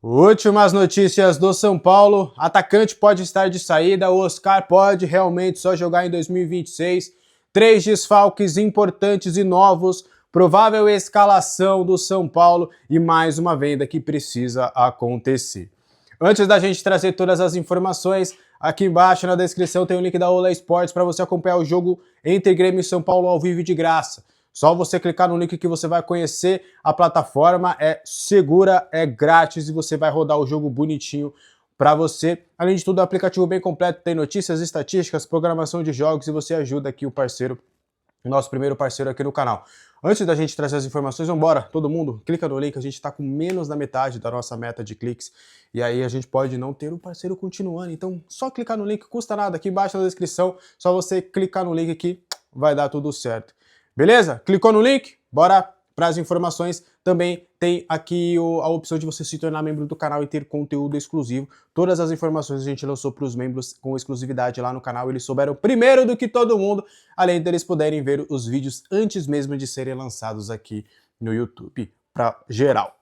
Últimas notícias do São Paulo. Atacante pode estar de saída, o Oscar pode realmente só jogar em 2026. 3 desfalques importantes e novos, provável escalação do São Paulo e mais uma venda que precisa acontecer. Antes da gente trazer todas as informações, aqui embaixo na descrição tem o link da Ola Esportes para você acompanhar o jogo entre Grêmio e São Paulo ao vivo e de graça. Só você clicar no link que você vai conhecer a plataforma, é segura, é grátis e você vai rodar o jogo bonitinho para você. Além de tudo, o aplicativo bem completo, tem notícias, estatísticas, programação de jogos e você ajuda aqui o parceiro, o nosso primeiro parceiro aqui no canal. Antes da gente trazer as informações, vambora, todo mundo, clica no link, a gente está com menos da metade da nossa meta de cliques e aí a gente pode não ter o parceiro continuando, então só clicar no link, custa nada, aqui embaixo na descrição, só você clicar no link que vai dar tudo certo. Beleza? Clicou no link? Bora para as informações. Também tem aqui a opção de você se tornar membro do canal e ter conteúdo exclusivo. Todas as informações a gente lançou para os membros com exclusividade lá no canal. Eles souberam primeiro do que todo mundo, além deles poderem ver os vídeos antes mesmo de serem lançados aqui no YouTube para geral.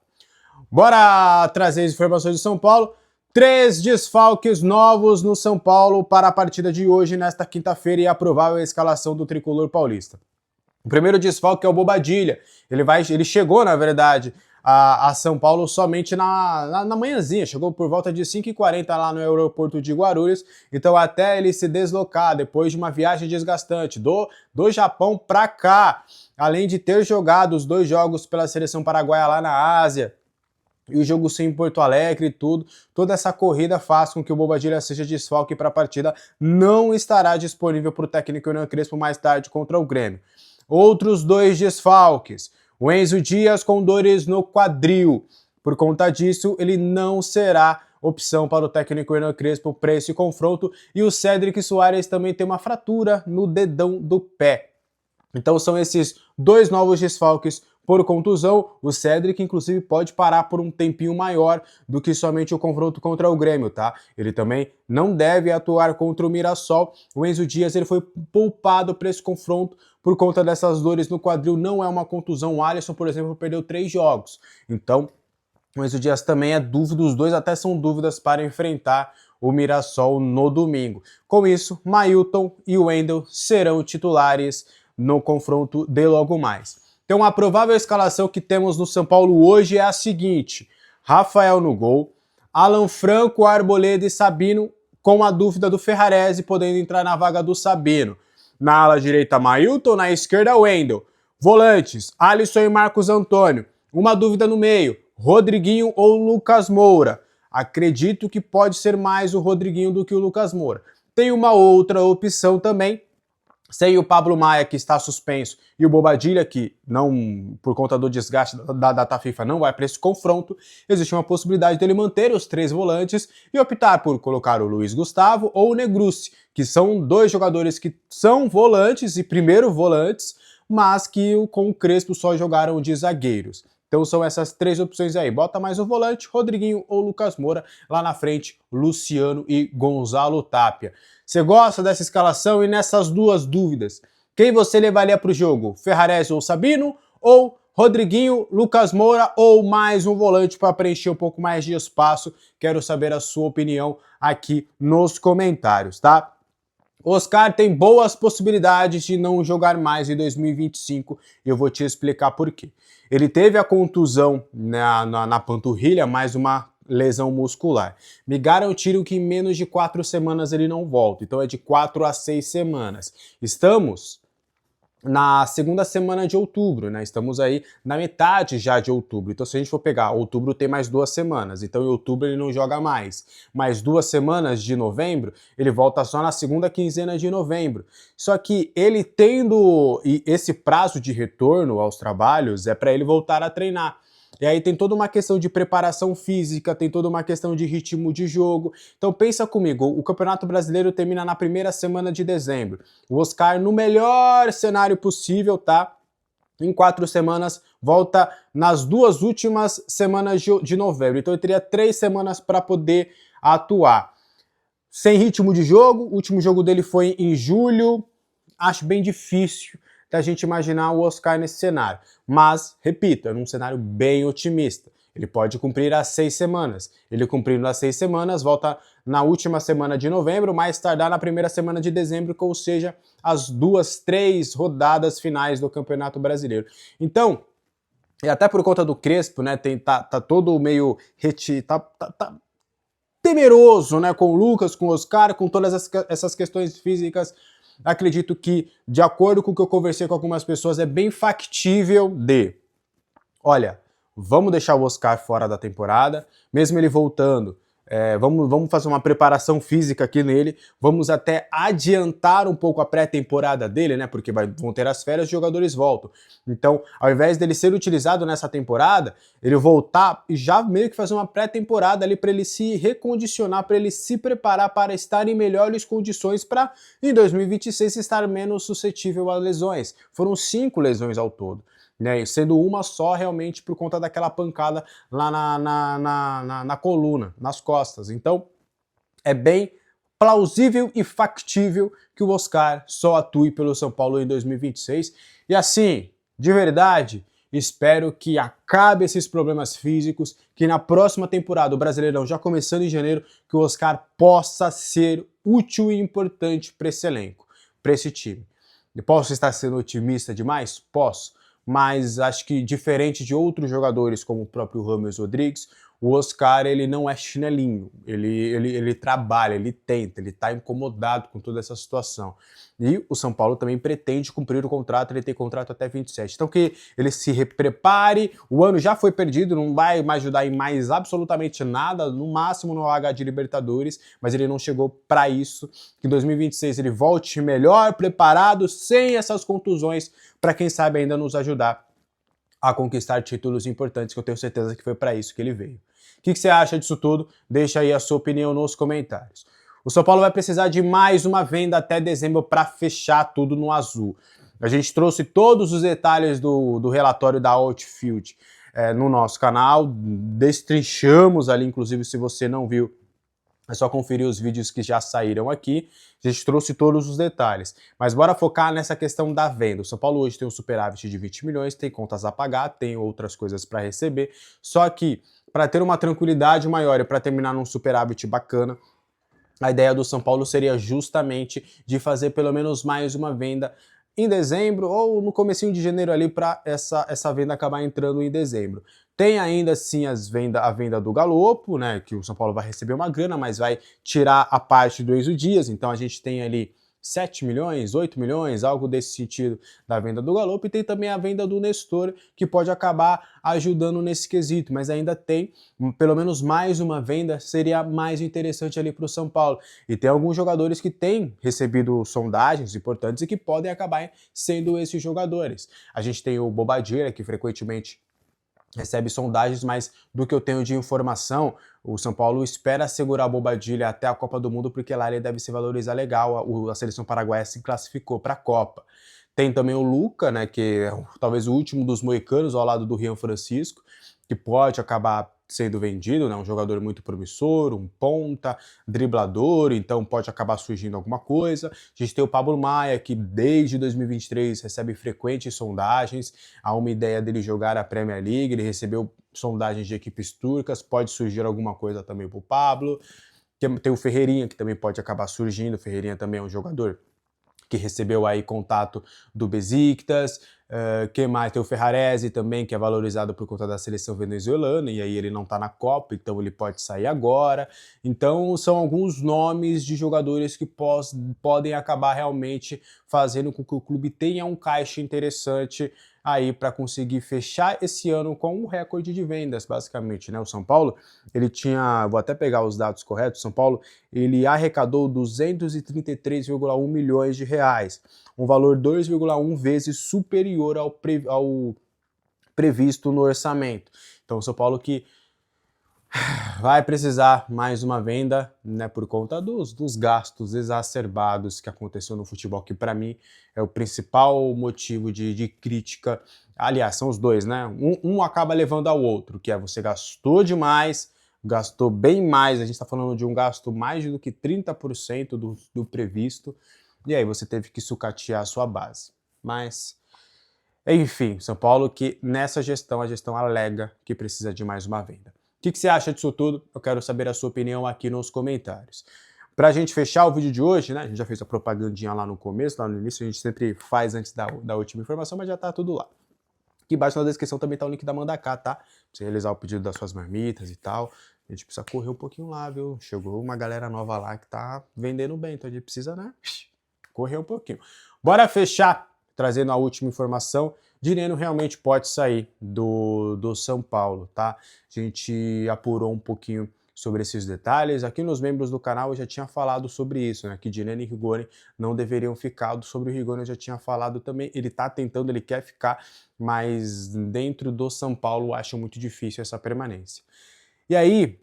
Bora trazer as informações do São Paulo. 3 desfalques novos no São Paulo para a partida de hoje, nesta quinta-feira, e a provável escalação do tricolor paulista. O primeiro desfalque é o Bobadilla. Ele chegou, na verdade, a São Paulo somente na manhãzinha. Chegou por volta de 5h40 lá no aeroporto de Guarulhos. Então, até ele se deslocar, depois de uma viagem desgastante do Japão para cá, além de ter jogado os 2 jogos pela seleção paraguaia lá na Ásia, e o jogo sem Porto Alegre e tudo, toda essa corrida faz com que o Bobadilla seja desfalque para a partida. Não estará disponível para o técnico Hernan Crespo mais tarde contra o Grêmio. Outros 2 desfalques. O Enzo Dias com dores no quadril. Por conta disso, ele não será opção para o técnico Hernan Crespo para esse confronto. E o Cédric Soares também tem uma fratura no dedão do pé. Então são esses 2 novos desfalques por contusão. O Cédric, inclusive, pode parar por um tempinho maior do que somente o confronto contra o Grêmio, tá? Ele também não deve atuar contra o Mirassol. O Enzo Dias ele foi poupado para esse confronto por conta dessas dores no quadril. Não é uma contusão. O Alisson, por exemplo, perdeu 3 jogos. Então, o Enzo Dias também é dúvida. Os 2 até são dúvidas para enfrentar o Mirassol no domingo. Com isso, Mailton e o Wendel serão titulares no confronto de logo mais. Então a provável escalação que temos no São Paulo hoje é a seguinte: Rafael no gol, Alan Franco, Arboleda e Sabino, com a dúvida do Ferrarese podendo entrar na vaga do Sabino. Na ala direita, Mailton, na esquerda, Wendel. Volantes, Alisson e Marcos Antônio. Uma dúvida no meio, Rodriguinho ou Lucas Moura. Acredito que pode ser mais o Rodriguinho do que o Lucas Moura. Tem uma outra opção também, sem o Pablo Maia, que está suspenso, e o Bobadilla, que não, por conta do desgaste da data FIFA, não vai para esse confronto, existe uma possibilidade dele manter os 3 volantes e optar por colocar o Luiz Gustavo ou o Negrucci, que são 2 jogadores que são volantes e primeiro volantes, mas que com o Crespo só jogaram de zagueiros. Então são essas 3 opções aí. Bota mais o volante, Rodriguinho ou Lucas Moura. Lá na frente, Luciano e Gonzalo Tapia. Você gosta dessa escalação? E nessas 2 dúvidas, quem você levaria para o jogo? Ferrarese ou Sabino? Ou Rodriguinho, Lucas Moura ou mais um volante para preencher um pouco mais de espaço? Quero saber a sua opinião aqui nos comentários, tá? Oscar tem boas possibilidades de não jogar mais em 2025 e eu vou te explicar por quê. Ele teve a contusão na panturrilha, mais uma lesão muscular. Me garantiram que em menos de 4 semanas ele não volta, então é de 4 a 6 semanas. Estamos na segunda semana de outubro, né? Estamos aí na metade já de outubro. Então, se a gente for pegar, outubro tem mais 2 semanas. Então, em outubro ele não joga mais. Mais 2 semanas de novembro, ele volta só na segunda quinzena de novembro. Só que ele tendo esse prazo de retorno aos trabalhos, é para ele voltar a treinar. E aí tem toda uma questão de preparação física, tem toda uma questão de ritmo de jogo. Então pensa comigo, o Campeonato Brasileiro termina na primeira semana de dezembro. O Oscar, no melhor cenário possível, tá? Em 4 semanas, volta nas 2 últimas semanas de novembro. Então ele teria 3 semanas para poder atuar. Sem ritmo de jogo, o último jogo dele foi em julho. Acho bem difícil da gente imaginar o Oscar nesse cenário. Mas, repito, é um cenário bem otimista. Ele pode cumprir as 6 semanas. Ele cumprindo as 6 semanas, volta na última semana de novembro, mais tardar na primeira semana de dezembro, ou seja, as 2, 3 rodadas finais do Campeonato Brasileiro. Então, e até por conta do Crespo, né, tá todo meio temeroso, né, com o Lucas, com o Oscar, com todas essas questões físicas. Acredito que, de acordo com o que eu conversei com algumas pessoas, é bem factível olha, vamos deixar o Oscar fora da temporada, mesmo ele voltando, vamos fazer uma preparação física aqui nele, vamos até adiantar um pouco a pré-temporada dele, né, porque vão ter as férias e os jogadores voltam. Então, ao invés dele ser utilizado nessa temporada, ele voltar e já meio que fazer uma pré-temporada ali para ele se recondicionar, para ele se preparar para estar em melhores condições para, em 2026, estar menos suscetível a lesões. Foram 5 lesões ao todo, né, sendo uma só realmente por conta daquela pancada lá na coluna, nas costas. Então, é bem plausível e factível que o Oscar só atue pelo São Paulo em 2026. E assim, de verdade, espero que acabe esses problemas físicos, que na próxima temporada, o Brasileirão já começando em janeiro, que o Oscar possa ser útil e importante para esse elenco, para esse time. Eu posso estar sendo otimista demais? Posso. Mas acho que diferente de outros jogadores como o próprio James Rodrigues, o Oscar ele não é chinelinho, ele trabalha, ele tenta, ele está incomodado com toda essa situação. E o São Paulo também pretende cumprir o contrato, ele tem contrato até 27. Então que ele se prepare, o ano já foi perdido, não vai mais ajudar em mais absolutamente nada, no máximo no H de Libertadores, mas ele não chegou para isso, que em 2026 ele volte melhor, preparado, sem essas contusões, para quem sabe ainda nos ajudar a conquistar títulos importantes, que eu tenho certeza que foi para isso que ele veio. O que você acha disso tudo? Deixa aí a sua opinião nos comentários. O São Paulo vai precisar de mais uma venda até dezembro para fechar tudo no azul. A gente trouxe todos os detalhes do relatório da Outfield no nosso canal, destrinchamos ali, inclusive se você não viu, é só conferir os vídeos que já saíram aqui. A gente trouxe todos os detalhes. Mas bora focar nessa questão da venda. O São Paulo hoje tem um superávit de 20 milhões, tem contas a pagar, tem outras coisas para receber. Só que, para ter uma tranquilidade maior e para terminar num superávit bacana, a ideia do São Paulo seria justamente de fazer pelo menos mais uma venda em dezembro ou no comecinho de janeiro ali para essa venda acabar entrando em dezembro. Tem ainda sim a venda do Galopo, né, que o São Paulo vai receber uma grana, mas vai tirar a parte do Enzo Dias, então a gente tem ali 7 milhões, 8 milhões, algo desse sentido da venda do Galopo, e tem também a venda do Nestor, que pode acabar ajudando nesse quesito, mas ainda tem pelo menos mais uma venda, seria mais interessante ali para o São Paulo. E tem alguns jogadores que têm recebido sondagens importantes e que podem acabar sendo esses jogadores. A gente tem o Bobadilla, que frequentemente recebe sondagens, mas do que eu tenho de informação, o São Paulo espera segurar o Bobadilla até a Copa do Mundo, porque lá ele deve se valorizar legal, a seleção paraguaia se classificou para a Copa. Tem também o Luca, né, que é talvez o último dos moicanos ao lado do Rian Francisco, que pode acabar sendo vendido, né, um jogador muito promissor, um ponta, driblador, então pode acabar surgindo alguma coisa. A gente tem o Pablo Maia, que desde 2023 recebe frequentes sondagens, há uma ideia dele jogar a Premier League, ele recebeu sondagens de equipes turcas, pode surgir alguma coisa também para o Pablo. Tem o Ferreirinha, que também pode acabar surgindo, o Ferreirinha também é um jogador que recebeu aí contato do Besiktas. Que mais? Tem o Ferrarese também, que é valorizado por conta da seleção venezuelana, e aí ele não tá na Copa, então ele pode sair agora. Então são alguns nomes de jogadores que podem acabar realmente fazendo com que o clube tenha um caixa interessante aí para conseguir fechar esse ano com um recorde de vendas, basicamente, né? O São Paulo, ele tinha, vou até pegar os dados corretos, o São Paulo, ele arrecadou 233,1 milhões de reais, um valor 2,1 vezes superior ao previsto no orçamento. Então o São Paulo que vai precisar mais uma venda, né, por conta dos gastos exacerbados que aconteceu no futebol, que para mim é o principal motivo de crítica. Aliás, são os dois, né? Um acaba levando ao outro, que é você gastou demais, gastou bem mais, a gente está falando de um gasto mais do que 30% do previsto, e aí você teve que sucatear a sua base. Mas Enfim, São Paulo que nessa gestão, a gestão alega que precisa de mais uma venda. O que você acha disso tudo? Eu quero saber a sua opinião aqui nos comentários. Pra gente fechar o vídeo de hoje, né? A gente já fez a propagandinha lá no começo, lá no início, a gente sempre faz antes da última informação, mas já tá tudo lá. Aqui embaixo na descrição também tá o link da Mandaká, tá? Pra você realizar o pedido das suas marmitas e tal. A gente precisa correr um pouquinho lá, viu? Chegou uma galera nova lá que tá vendendo bem, então a gente precisa, né? Correr um pouquinho. Bora fechar trazendo a última informação. Dineno realmente pode sair do São Paulo, tá? A gente apurou um pouquinho sobre esses detalhes. Aqui nos membros do canal eu já tinha falado sobre isso, né? Que Dineno e Rigoni não deveriam ficar. Sobre o Rigoni eu já tinha falado também. Ele tá tentando, ele quer ficar, mas dentro do São Paulo eu acho muito difícil essa permanência. E aí,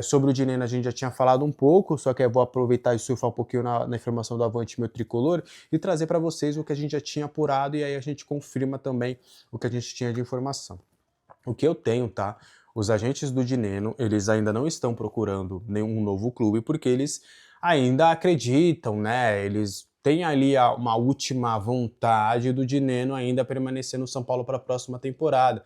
sobre o Dineno a gente já tinha falado um pouco, só que eu vou aproveitar e surfar um pouquinho na informação do Avante Meu Tricolor e trazer para vocês o que a gente já tinha apurado e aí a gente confirma também o que a gente tinha de informação. O que eu tenho, tá? Os agentes do Dineno, eles ainda não estão procurando nenhum novo clube porque eles ainda acreditam, né? Eles têm ali uma última vontade do Dineno ainda permanecer no São Paulo para a próxima temporada.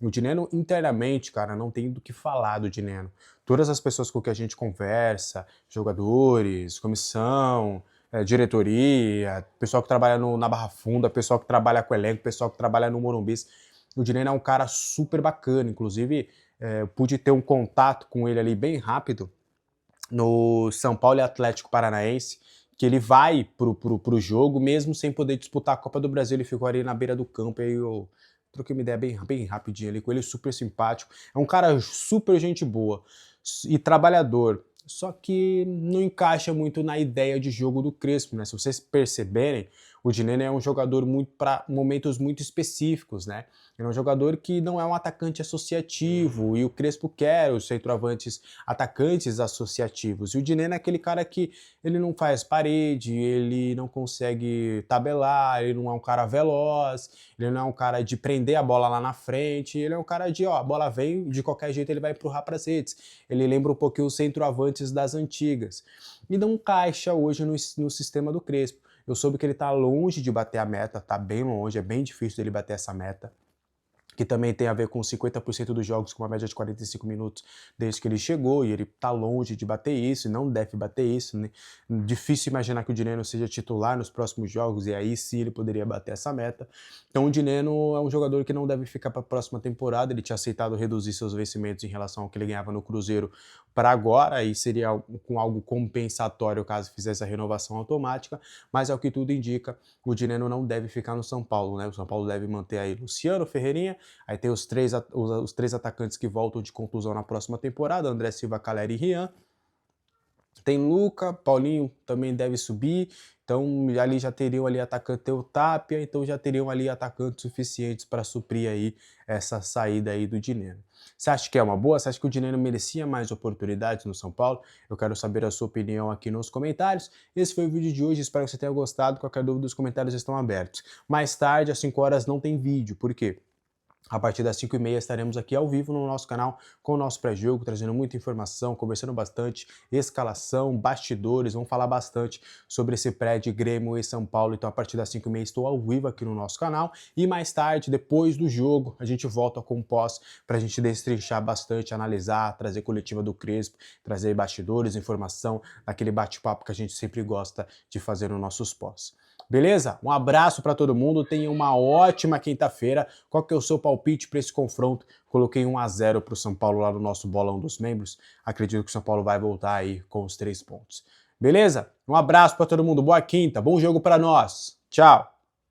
O Dineno internamente, cara, não tem do que falar do Dineno. Todas as pessoas com que a gente conversa, jogadores, comissão, diretoria, pessoal que trabalha na Barra Funda, pessoal que trabalha com elenco, pessoal que trabalha no Morumbi, o Dineno é um cara super bacana. Inclusive, eu pude ter um contato com ele ali bem rápido no São Paulo e Atlético Paranaense, que ele vai pro jogo, mesmo sem poder disputar a Copa do Brasil, ele ficou ali na beira do campo, e aí eu troquei uma ideia bem rapidinho ali com ele, super simpático, é um cara super gente boa e trabalhador, só que não encaixa muito na ideia de jogo do Crespo, né? Se vocês perceberem, o Dineno é um jogador muito para momentos muito específicos, né? Ele é um jogador que não é um atacante associativo, e o Crespo quer os centroavantes atacantes associativos. E o Dineno é aquele cara que ele não faz parede, ele não consegue tabelar, ele não é um cara veloz, ele não é um cara de prender a bola lá na frente, ele é um cara de, ó, a bola vem, de qualquer jeito ele vai empurrar para as redes. Ele lembra um pouquinho os centroavantes das antigas. E não encaixa hoje no sistema do Crespo. Eu soube que ele tá longe de bater a meta, tá bem longe, é bem difícil dele bater essa meta, que também tem a ver com 50% dos jogos com uma média de 45 minutos desde que ele chegou, e ele tá longe de bater isso, e não deve bater isso, né? Difícil imaginar que o Dineno seja titular nos próximos jogos, e aí sim ele poderia bater essa meta. Então o Dineno é um jogador que não deve ficar para a próxima temporada, ele tinha aceitado reduzir seus vencimentos em relação ao que ele ganhava no Cruzeiro para agora, e seria com algo compensatório caso fizesse a renovação automática, mas é o que tudo indica, o Dineno não deve ficar no São Paulo, né? O São Paulo deve manter aí Luciano, Ferreirinha. Aí tem os três atacantes que voltam de contusão na próxima temporada, André Silva, Calleri e Rian. Tem Luca, Paulinho também deve subir, então ali já teriam ali atacante o Tapia, então já teriam ali atacantes suficientes para suprir aí essa saída aí do Dineno. Você acha que é uma boa? Você acha que o Dineno merecia mais oportunidades no São Paulo? Eu quero saber a sua opinião aqui nos comentários. Esse foi o vídeo de hoje, espero que você tenha gostado. Qualquer dúvida, os comentários estão abertos. Mais tarde, às 5 horas, não tem vídeo, por quê? A partir das 5h30 estaremos aqui ao vivo no nosso canal com o nosso pré-jogo, trazendo muita informação, conversando bastante, escalação, bastidores, vamos falar bastante sobre esse pré de Grêmio e São Paulo. Então a partir das 5h30 estou ao vivo aqui no nosso canal, e mais tarde, depois do jogo, a gente volta com o pós para a gente destrinchar bastante, analisar, trazer coletiva do Crespo, trazer bastidores, informação, aquele bate-papo que a gente sempre gosta de fazer nos nossos pós. Beleza? Um abraço para todo mundo, tenha uma ótima quinta-feira. Qual que é o seu palpite para esse confronto? Coloquei 1-0 para o São Paulo lá no nosso bolão dos membros. Acredito que o São Paulo vai voltar aí com os 3 pontos. Beleza? Um abraço para todo mundo, boa quinta, bom jogo para nós. Tchau!